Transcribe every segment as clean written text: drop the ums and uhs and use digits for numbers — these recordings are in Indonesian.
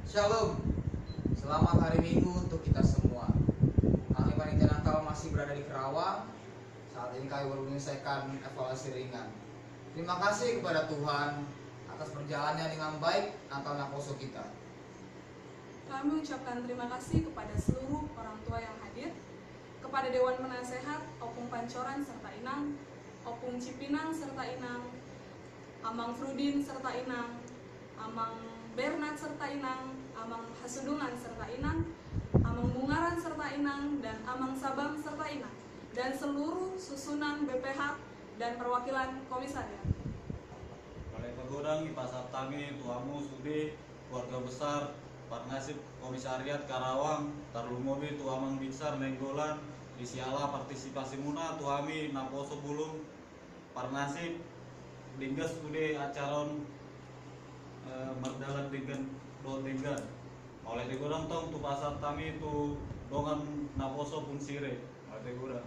Shalom, selamat hari Minggu untuk kita semua. Kami panitia Natal masih berada di Kerawang. Saat ini kami baru menyelesaikan evaluasi ringan. Terima kasih kepada Tuhan atas perjalanannya dengan baik Natal Naposo kita. Kami mengucapkan terima kasih kepada seluruh orang tua yang hadir, kepada Dewan Penasehat, Opung Pancoran serta Inang, Opung Cipinang serta Inang, Amang Frudin serta Inang, Amang Bernat serta Inang, Amang Hasudungan serta Inang, Amang Mungaran serta Inang, dan Amang Sabang serta Inang, dan seluruh susunan BPH dan perwakilan komisariat. Balai Pagodang, Pasar Tangi, Tuamu, Sudi, keluarga besar, Parnasib Komisariat Karawang, Tarlumobi, Tuamang Binsar, Nenggolan, Isiala, Partisipasi Muna, Tuami, Naposo Bulung, Parnasib, Dinggas Ude Acaron, Merdalan Dengan Dengan. Oleh Tegurang Tong, Tu Pasar Tami, Tu Dongan Naposo Punsire, oleh Tegurang.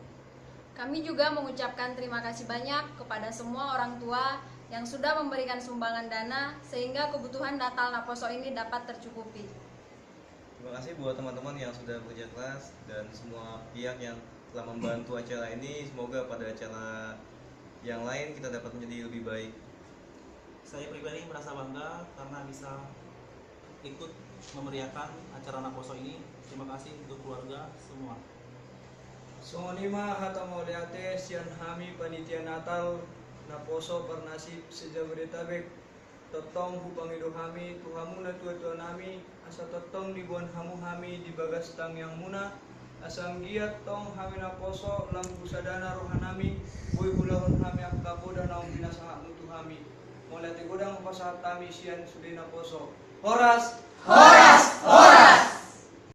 Kami juga mengucapkan terima kasih banyak kepada semua orang tua yang sudah memberikan sumbangan dana sehingga kebutuhan Natal Naposo ini dapat tercukupi. Terima kasih buat teman-teman yang sudah bekerja keras dan semua pihak yang telah membantu acara ini. Semoga pada acara yang lain kita dapat menjadi lebih baik. Saya pribadi merasa bangga karena bisa ikut memeriahkan acara Naposo ini. Terima kasih untuk keluarga semua. Songonima hatamoliate sian hami panitia Natal Naposo Parnasib Sejabodetabek totong hupangido hami tuhamu na tua nami asa totong dibuan hamu hami di bagas tang yang muna asam giat tong hami Naposo lampu sadana rohanami boy hulahun hami akapo dan naung binasaha mutu hami molati godang pasahat tami sian sudi Naposo horas